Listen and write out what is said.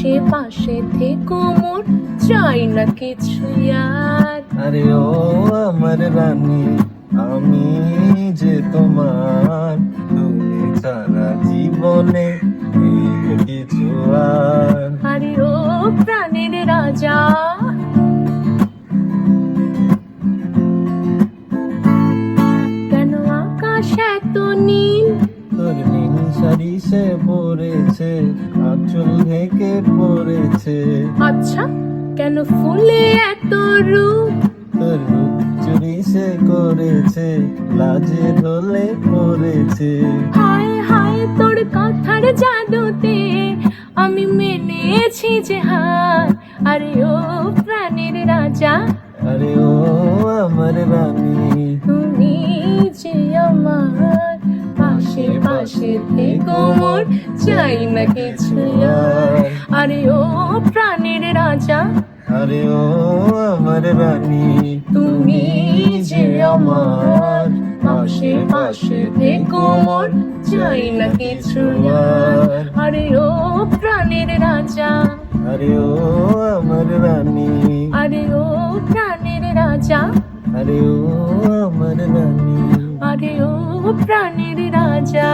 পাশে পাশে থেকো মোর, চাই না কিছু আর। আরে ও আমার রানী, আমি যে তোমার, তুমি ছাড়া জীবনে নেই কিছু আর। আরে ও প্রাণের রাজা, কেন আকাশ এত নীল? তোর নীল শাড়ি সে পরেছে, আঁচল ঢেকে পড়েছে। আচ্ছা, কেন ফুলে এত রূপ? তোর রূপ চুরি সে করেছে, লাজে ঢলে পড়েছে। হায় হায় তোর কথার জাদুতে আমি মেনেছি যে হার। আরে ও প্রাণের রাজা, আরে ও আমার রানী, তুমি যে আমার, পাশে পাশে থেকো মোর, চাই না কিছু আর। আরে ও প্রাণের রাজা, আরে ও আমার রানী, তুমি যে আমার, পাশে পাশে থেকো মোর, চাই না কিছু আর। আরে ও প্রাণের রাজা, আরে ও আমার রানী, আরে ও প্রাণের রাজা, আরে ও আমার রানী। আরে ও প্রাণের রাজা।